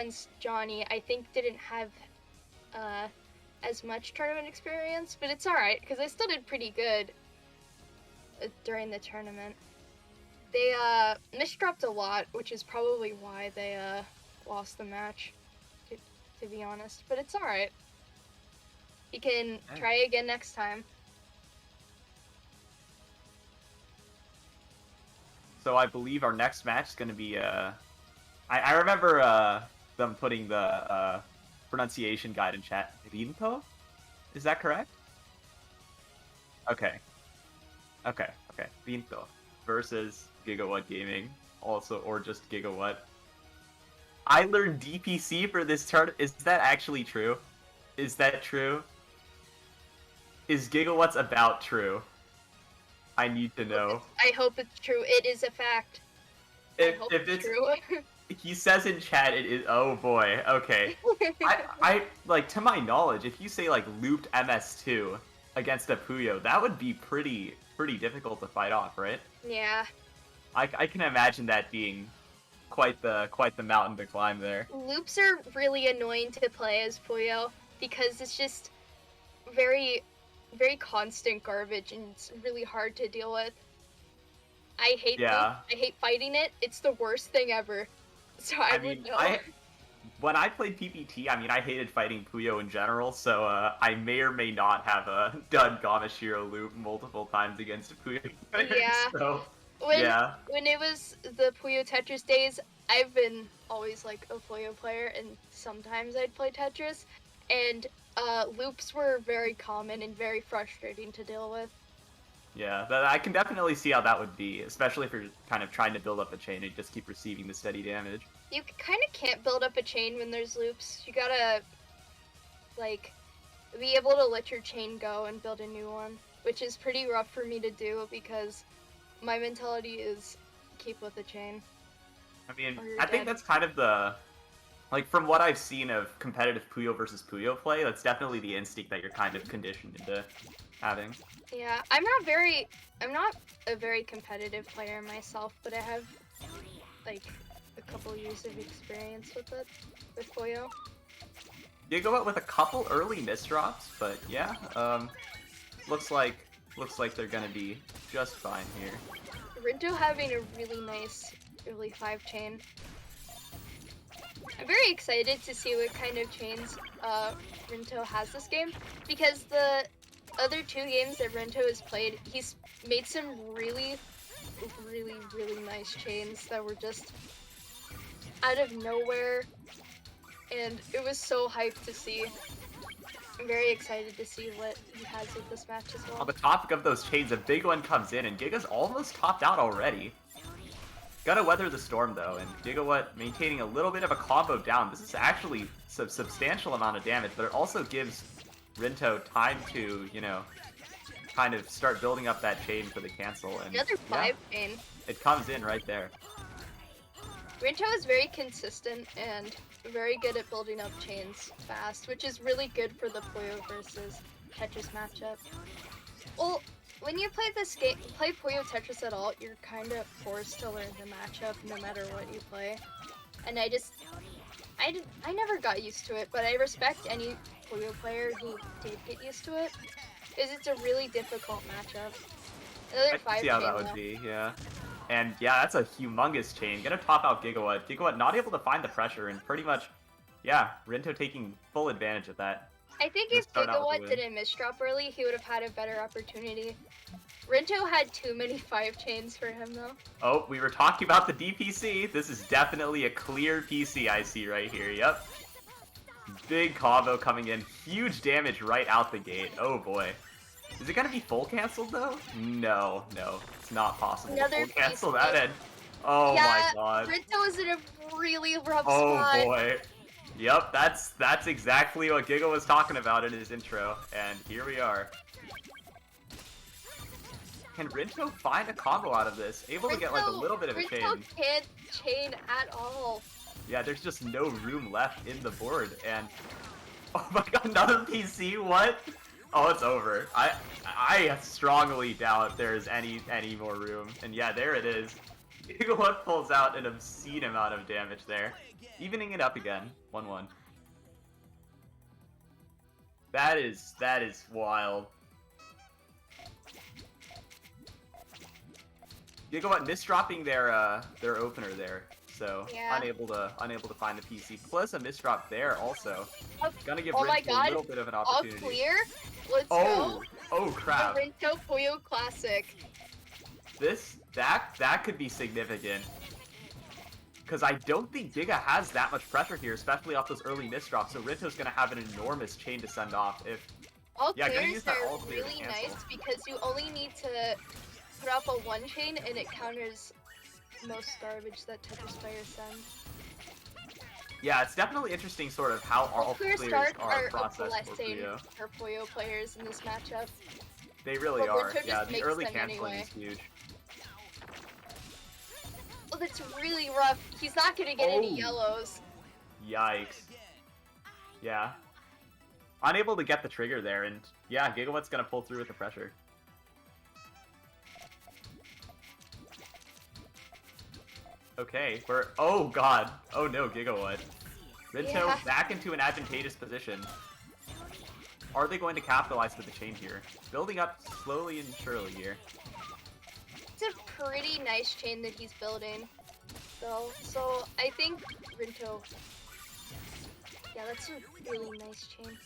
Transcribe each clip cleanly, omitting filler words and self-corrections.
against Johnny, I think didn't have as much tournament experience, but it's alright, because I still did pretty good during the tournament. They misdropped a lot, which is probably why they lost the match, to be honest, but it's alright. You can try again next time. So I believe our next match is going to be, I remember them putting the pronunciation guide in chat. Rinto? Is that correct? Okay. Okay. Rinto versus Gigawhat Gaming, also, or just Gigawhat. I learned DPC for this turn. Is that actually true? Is that true? Is Gigawhat's about true? I need to know. I hope it's true. It is a fact. If it's true. He says in chat it is. Oh boy. Okay. I like, to my knowledge, if you say like looped MS2 against a Puyo, that would be pretty difficult to fight off, right? Yeah. I can imagine that being quite the mountain to climb there. Loops are really annoying to play as Puyo because it's just very constant garbage and it's really hard to deal with. I hate Loop. I hate fighting it. It's the worst thing ever. So I mean, know. When I played PPT, I mean, I hated fighting Puyo in general, so I may or may not have done Gamashiro loop multiple times against a Puyo player. Yeah. So, when it was the Puyo Tetris days, I've been always like a Puyo player, and sometimes I'd play Tetris, and loops were very common and very frustrating to deal with. Yeah, I can definitely see how that would be, especially if you're kind of trying to build up a chain and just keep receiving the steady damage. You kind of can't build up a chain when there's loops. You gotta, like, be able to let your chain go and build a new one, which is pretty rough for me to do because my mentality is keep with the chain. I mean, I think that's kind of the, like, from what I've seen of competitive Puyo versus Puyo play, that's definitely the instinct that you're kind of conditioned into having. Yeah, I'm not a very competitive player myself, but I have, like, a couple years of experience with it, with Puyo. You go out with a couple early misdrops, but yeah, looks like they're gonna be just fine here. Rinto having a really nice early 5 chain. I'm very excited to see what kind of chains Rinto has this game, because the other 2 games that Rinto has played, he's made some really nice chains that were just out of nowhere, and it was so hyped to see. I'm very excited to see what he has with this match as well. On the topic of those chains, a big one comes in, and Giga's almost topped out already. Gotta weather the storm though, and Gigawhat maintaining a little bit of a combo down. This is actually a substantial amount of damage, but it also gives Rinto time to, you know, kind of start building up that chain for the cancel. And another 5 chain. It comes in right there. Rinto is very consistent and very good at building up chains fast, which is really good for the Puyo versus Tetris matchup. Well, when you play this game, play Puyo Tetris at all, you're kind of forced to learn the matchup no matter what you play. And I never got used to it, but I respect any Puyo player who did get used to it, because it's a really difficult matchup. Another 5 I see how that would be, yeah. And yeah, that's a humongous chain. Gonna top out Gigawhat. Gigawhat not able to find the pressure, and pretty much, yeah, Rinto taking full advantage of that. I think if Gigawhat didn't misdrop early, he would have had a better opportunity. Rinto had too many 5 chains for him, though. Oh, we were talking about the DPC. This is definitely a clear PC I see right here, yep. Big combo coming in. Huge damage right out the gate. Oh boy. Is it gonna be full canceled though? No, it's not possible. Another full cancel that end. Oh my god. Rinto is in a really rough spot. Oh boy. Yep, that's exactly what Giga was talking about in his intro, and here we are. Can Rinto find a combo out of this? Able to get like a little bit of a chain. Rinto can't chain at all. Yeah, there's just no room left in the board, and oh my god, another PC, what? Oh, it's over. I strongly doubt there's any more room, and yeah, there it is. Gigawhat pulls out an obscene amount of damage there, evening it up again. 1-1. That is wild. Gigawhat misdropping their opener there, so Yeah. unable to find the PC. Plus a misdrop there also. Gonna give Oh my Rinto God. a little bit of an All opportunity. clear. Let's Oh, go. oh crap! The Rinto Puyo Classic. That could be significant. Because I don't think Giga has that much pressure here, especially off those early misdrops. So Rinto's gonna have an enormous chain to send off. If All Yeah, gonna clears use that are all clear to really cancel. nice because you only need to put up a one chain and it counters most garbage that Tetris players send. Yeah, it's definitely interesting, sort of how all Clear clears starts are are a processed for blessing Puyo. for Puyo players in this matchup. They really But are. Rinto Yeah, just the makes early them canceling anyway. is huge. Oh, that's really rough. He's not gonna get any Oh. yellows. Yikes. Yeah. Unable to get the trigger there, and yeah, Gigawhat's gonna pull through with the pressure. Okay, we're... Oh god. Oh no, Gigawatt. Rinto Yeah. back into an advantageous position. Are they going to capitalize with the chain here? Building up slowly and surely here. It's a pretty nice chain that he's building, though. So I think Rinto. Yeah, that's a really nice chain.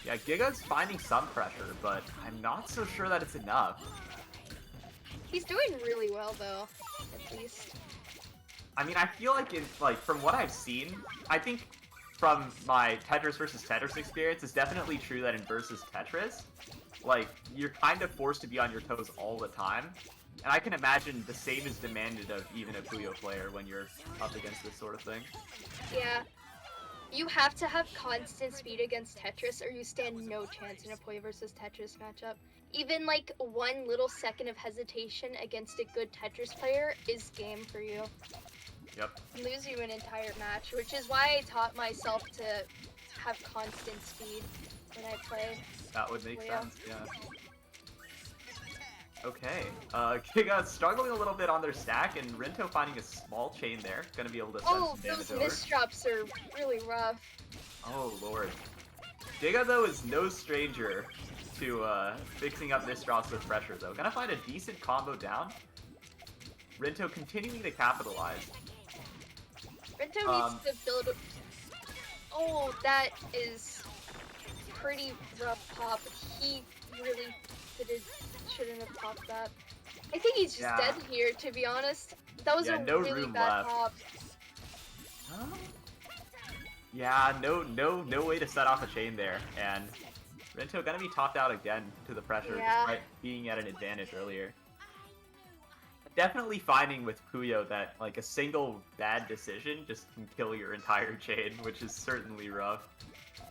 Yeah, Giga's finding some pressure, but I'm not so sure that it's enough. He's doing really well, though. At least. I mean, I feel like from what I've seen, I think from my Tetris versus Tetris experience, it's definitely true that in versus Tetris, like, you're kind of forced to be on your toes all the time. And I can imagine the same is demanded of even a Puyo player when you're up against this sort of thing. Yeah. You have to have constant speed against Tetris or you stand no chance in a Puyo versus Tetris matchup. Even like 1 little second of hesitation against a good Tetris player is game for you. Yep. Can lose you an entire match, which is why I taught myself to have constant speed when I play. That would make Puyo. sense, yeah. Okay, Giga's struggling a little bit on their stack, and Rinto finding a small chain there. Gonna be able to send Oh, some damage those over. misdrops are really rough. Oh lord. Giga though is no stranger to fixing up misdrops with pressure though. Gonna find a decent combo down. Rinto continuing to capitalize. Rinto needs to build. Oh, that is pretty rough pop. He really shouldn't have popped that. I think he's just Yeah. dead here, to be honest. That was Yeah, a no really room bad left. pop. Yeah, no way to set off a chain there, and Rinto gonna be topped out again to the pressure Yeah. despite being at an advantage earlier. Definitely finding with Puyo that like a single bad decision just can kill your entire chain, which is certainly rough.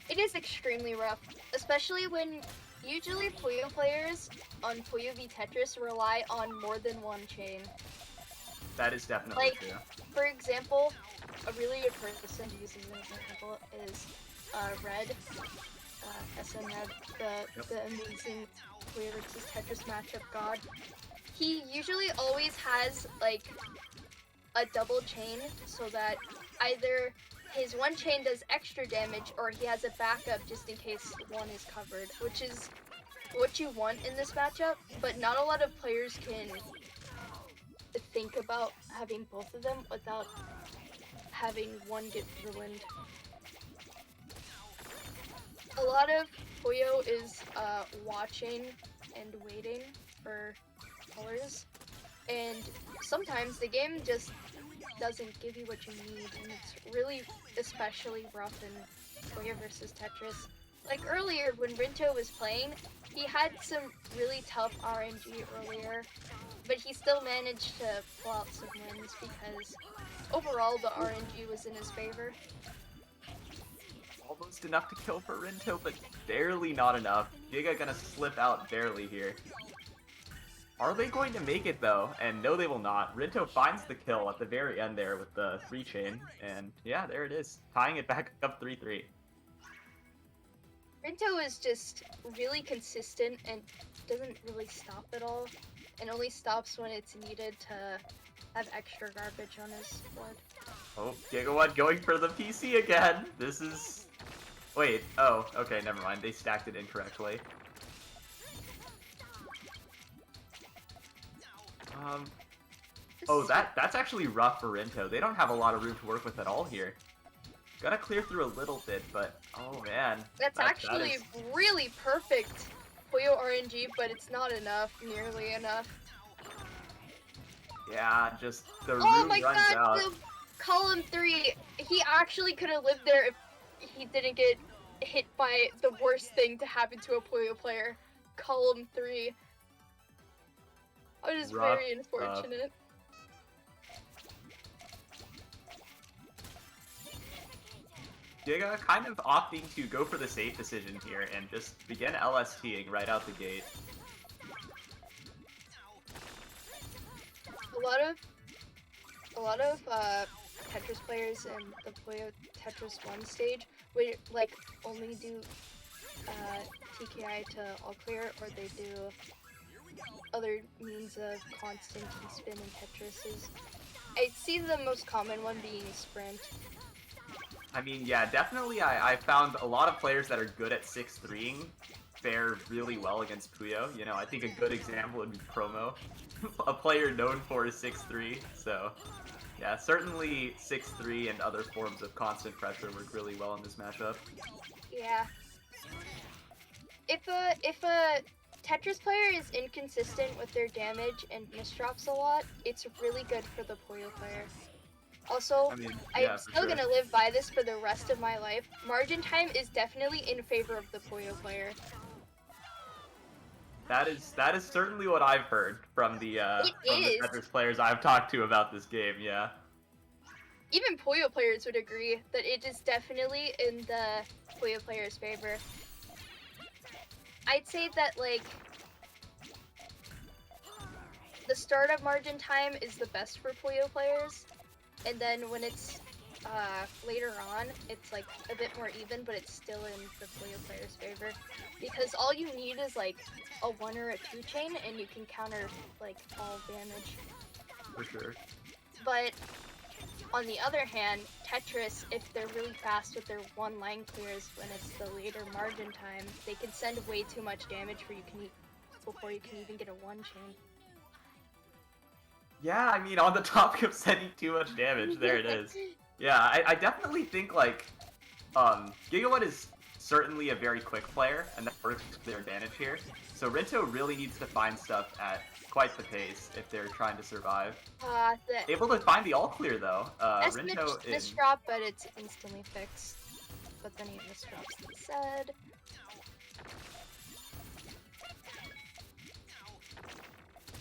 It is extremely rough, especially when usually Puyo players on Puyo v Tetris rely on more than one chain. That is definitely Like, true. for example, a really good person to use as an example is Red, SM Red, the amazing Puyo versus Tetris matchup god. He usually always has like a double chain so that either his one chain does extra damage or he has a backup just in case one is covered, which is what you want in this matchup, but not a lot of players can think about having both of them without having one get ruined. A lot of Puyo is watching and waiting for colors, and sometimes the game just doesn't give you what you need, and it's really especially rough in Puyo versus Tetris. Like earlier when Rinto was playing, he had some really tough RNG earlier, but he still managed to pull out some wins because overall the RNG was in his favor. Almost enough to kill for Rinto, but barely not enough. Giga gonna slip out barely here. Are they going to make it though? And no, they will not. Rinto finds the kill at the very end there with the 3 chain, and yeah, there it is, tying it back up 3-3. Rinto is just really consistent and doesn't really stop at all. and only stops when it's needed to have extra garbage on his board. Oh, Gigawhat going for the PC again. This is... Wait, oh, okay, never mind. They stacked it incorrectly. Oh, that's actually rough for Rinto. They don't have a lot of room to work with at all here. Gotta clear through a little bit, but oh man. That's actually really perfect Puyo RNG, but it's not enough, nearly enough. Yeah, just the room Oh my runs god, out. the column 3! He actually could have lived there if he didn't get hit by the worst thing to happen to a Puyo player. Column 3. That was very unfortunate. Giga kind of opting to go for the safe decision here and just begin LSTing right out the gate. A lot of Tetris players in the Puyo Tetris 1 stage would like only do TKI to all clear, or they do other means of constant key spin in Tetris's. I see the most common one being sprint. I mean, yeah, definitely I found a lot of players that are good at 6-3ing fare really well against Puyo. You know, I think a good example would be Promo, a player known for his 6-3, so yeah, certainly 6-3 and other forms of constant pressure work really well in this matchup. Yeah. If a Tetris player is inconsistent with their damage and misdrops a lot, it's really good for the Puyo player. Also, I'm still gonna live by this for the rest of my life. Margin time is definitely in favor of the Puyo player. That is certainly what I've heard from the Tetris players I've talked to about this game, yeah. Even Puyo players would agree that it is definitely in the Puyo player's favor. I'd say that, like, the start of margin time is the best for Puyo players, and then when it's later on, it's like a bit more even, but it's still in the Puyo player's favor. Because all you need is like a 1 or a 2 chain, and you can counter like all damage. For sure. But on the other hand, Tetris, if they're really fast with their 1 line clears when it's the later margin time, they can send way too much damage before you can even get a 1 chain. Yeah, I mean, on the topic of sending too much damage, there it is. Yeah, I definitely think, like, Gigawhat is certainly a very quick player, and that works to their advantage here. So Rinto really needs to find stuff at quite the pace if they're trying to survive. Able to find the all clear, though. Rinto misdrop, but it's instantly fixed. But then he misdrops instead.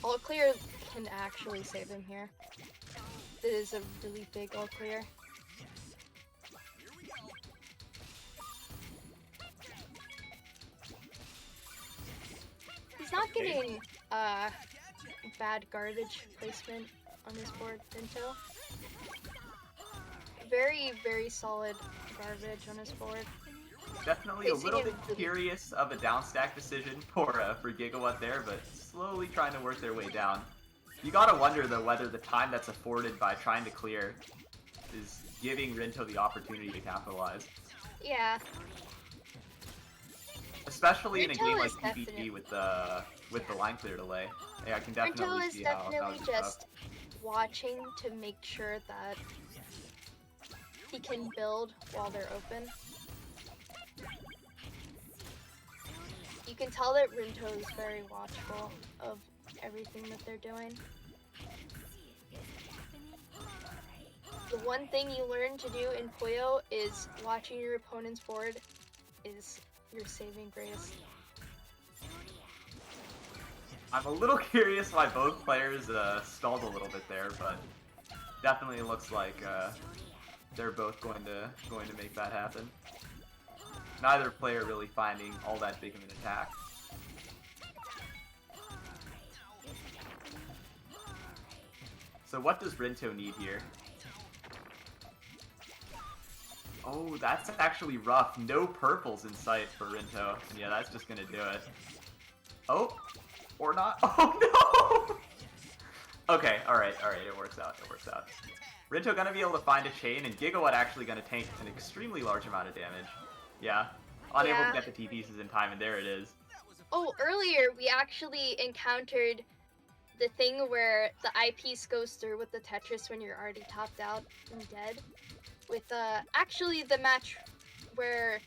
All clear can actually save him here. It is a really big all clear. He's not getting bad garbage placement on his board, Rinto. Very, very solid garbage on his board. Definitely a little bit curious of a downstack decision for Gigawhat there, but slowly trying to work their way down. You gotta wonder, though, whether the time that's afforded by trying to clear is giving Rinto the opportunity to capitalize. Yeah. Especially in a game like PvP with the line clear delay. Yeah, I can definitely see how Rinto is definitely just watching to make sure that he can build while they're open. You can tell that Rinto is very watchful of everything that they're doing. The one thing you learn to do in Puyo is watching your opponent's board is your saving grace. I'm a little curious why both players stalled a little bit there, but definitely looks like they're both going to make that happen. Neither player really finding all that big of an attack. So what does Rinto need here? Oh, that's actually rough. No purples in sight for Rinto. And yeah, that's just gonna do it. Oh! Or not? Oh no! Okay, alright, it works out, Rinto gonna be able to find a chain, and Gigawhat actually gonna tank an extremely large amount of damage. Yeah. Unable to get the T pieces in time, and there it is. Oh, earlier we actually encountered the thing where the eyepiece goes through with the Tetris when you're already topped out and dead. With actually the match where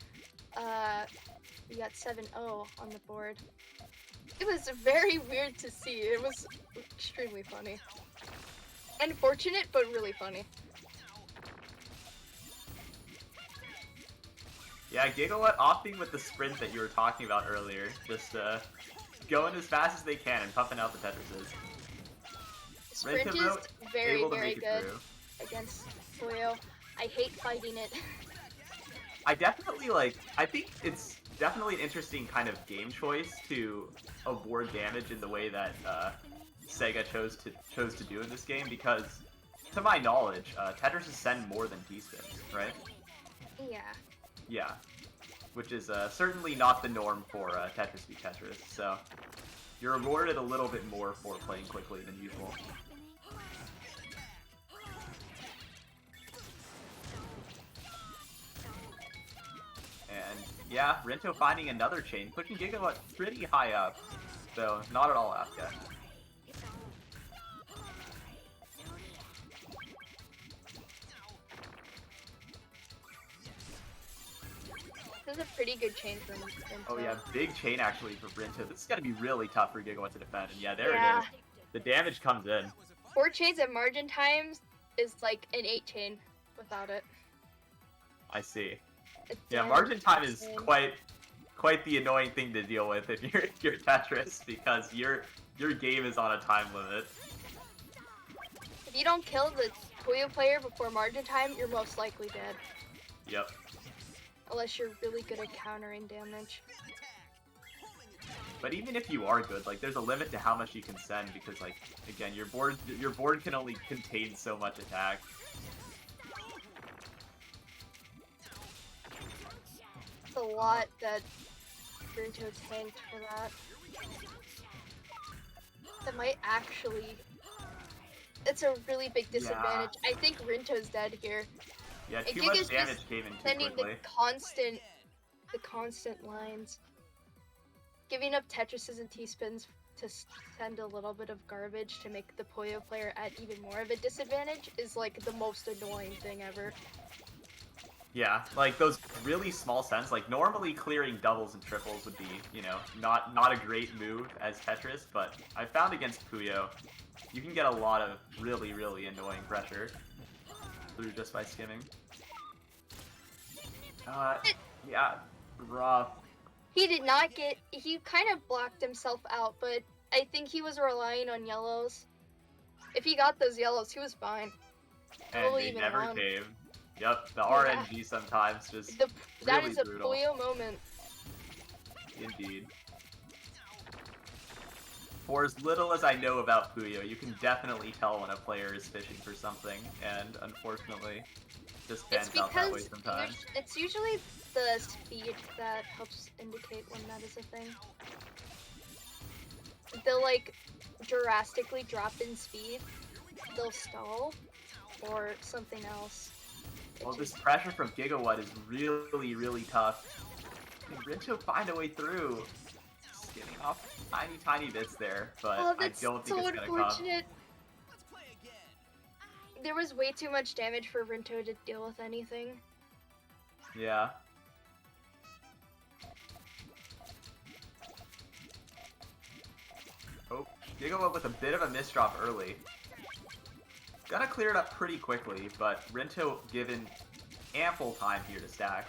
we got 7-0 on the board. It was very weird to see. It was extremely funny. Unfortunate, but really funny. Yeah, Gigawhat opting with the sprint that you were talking about earlier. Just going as fast as they can and pumping out the Tetrises. Sprint Rinto, is very, able to very make it good through. against Puyo. I hate fighting it. I think it's definitely an interesting kind of game choice to avoid damage in the way that Sega chose to do in this game, because, to my knowledge, Tetrises send more than T-spins, right? Yeah. Yeah. Which is certainly not the norm for Tetris v Tetris, so you're rewarded a little bit more for playing quickly than usual. And yeah, Rinto finding another chain, pushing Gigawhat pretty high up, though not at all Afghan. This is a pretty good chain from Rinto. Oh yeah, big chain actually for Rinto. This is gonna be really tough for Gigawhat to defend, and yeah, there it is. The damage comes in. 4 chains at margin times is like an 8 chain without it. I see. It's Yeah, margin time is quite the annoying thing to deal with if you're Tetris, because your game is on a time limit. If you don't kill the Puyo player before margin time, you're most likely dead. Yep. Unless you're really good at countering damage. But even if you are good, like, there's a limit to how much you can send, because, like, again, your board can only contain so much attack. It's a lot that Rinto tanked for that. That might actually... It's a really big disadvantage. I think Rinto's dead here. Yeah, too much damage came in too sending quickly. the constant lines. Giving up Tetrises and T-spins to send a little bit of garbage to make the Puyo player at even more of a disadvantage is like the most annoying thing ever. Yeah, like those really small sends, like normally clearing doubles and triples would be, you know, not a great move as Tetris, but I found against Puyo, you can get a lot of really, really annoying pressure through just by skimming. Yeah, rough. He did not get... He kind of blocked himself out, but I think he was relying on yellows. If he got those yellows, he was fine. And they never came. Yep, the RNG sometimes just that really is a brutal. Puyo moment. Indeed. For as little as I know about Puyo, you can definitely tell when a player is fishing for something, and unfortunately, just pans out that way sometimes. It's usually the speed that helps indicate when that is a thing. They'll like drastically drop in speed, they'll stall, or something else. Well, this pressure from Gigawhat is really, really tough. Can Rinto find a way through? Skimming off tiny bits there, but I don't think it's gonna come. There was way too much damage for Rinto to deal with anything. Yeah. Oh, Gigawhat with a bit of a misdrop early. Gonna clear it up pretty quickly, but Rinto given ample time here to stack.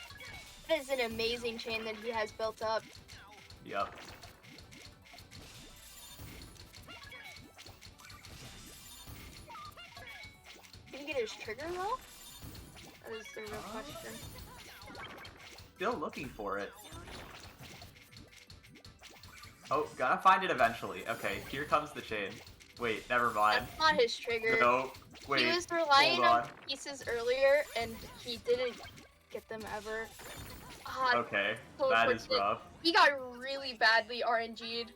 That is an amazing chain that he has built up. Yep. Can he get his trigger though? That is the real question. Still looking for it. Oh, gonna find it eventually. Okay, here comes the chain. Wait, never mind. That's not his trigger. No, wait. He was relying on pieces earlier, and he didn't get them ever. Okay, that is rough. He got really badly RNG'd.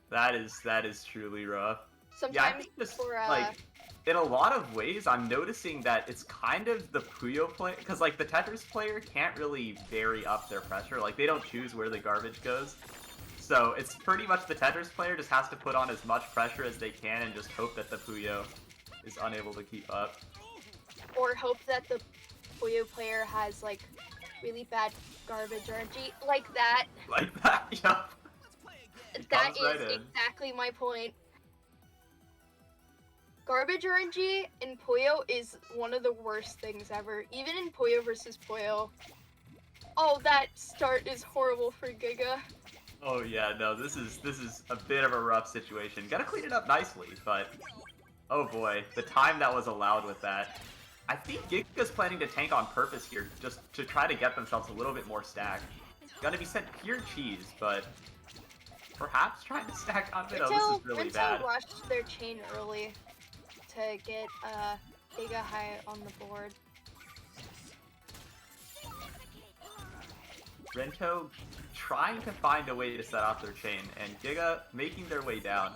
That is truly rough. Sometimes Yeah, I think just for like in a lot of ways, I'm noticing that it's kind of the Puyo player, because like the Tetris player can't really vary up their pressure. Like they don't choose where the garbage goes. So it's pretty much the Tetris player just has to put on as much pressure as they can and just hope that the Puyo is unable to keep up. or hope that the Puyo player has like really bad garbage RNG like that. Like that, yup. That Comes is right in. exactly my point. Garbage RNG in Puyo is one of the worst things ever. Even in Puyo versus Puyo. Oh, that start is horrible for Giga. Oh yeah, no, this is a bit of a rough situation. Gotta clean it up nicely, but oh boy, the time that was allowed with that. I think Giga's planning to tank on purpose here, just to try to get themselves a little bit more stack. Gonna be sent pure cheese, but perhaps trying to stack on it. Oh, this is really bad. Rinto rushed their chain early to get Giga high on the board. Rinto trying to find a way to set off their chain, and Giga making their way down,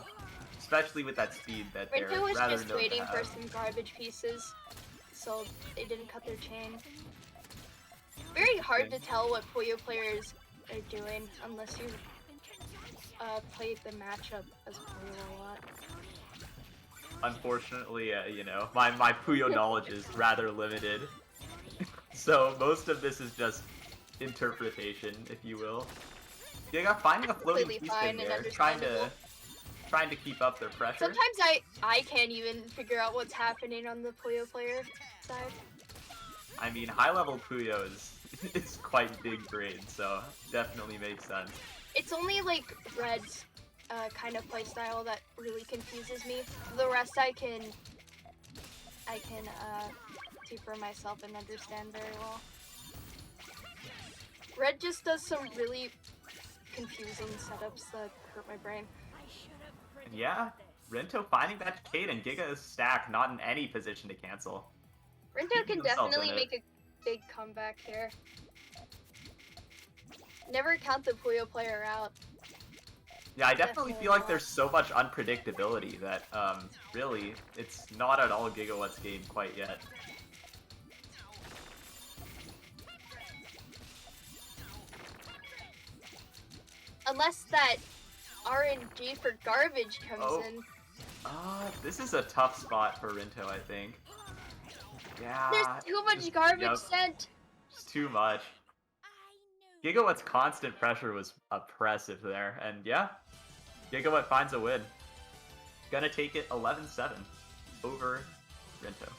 especially with that speed that they're Rinto was rather just known to waiting for have. some garbage pieces, so they didn't cut their chain. Very hard to tell what Puyo players are doing unless you played the matchup as Puyo a lot. Unfortunately, you know, my Puyo knowledge is rather limited, so most of this is just interpretation, if you will. Giga finding a floating Completely piece fine in and there, understandable. trying to keep up their pressure. Sometimes I can't even figure out what's happening on the Puyo player side. I mean, high-level Puyo is quite big brain, so definitely makes sense. It's only like Red's kind of playstyle that really confuses me. The rest I can see for myself and understand very well. Red just does some really confusing setups that hurt my brain. And yeah, Rinto finding that Kate and Giga is stacked, not in any position to cancel. Rinto Keeping can themselves definitely in it. make a big comeback here. Never count the Puyo player out. Yeah, I definitely feel like there's so much unpredictability that, really, it's not at all Gigawhat's game quite yet. Unless that RNG for garbage comes in. This is a tough spot for Rinto, I think. Yeah. There's too much garbage sent. Just too much. Gigawhat's constant pressure was oppressive there, and yeah, Gigawatt finds a win. Gonna take it 11-7 over Rinto.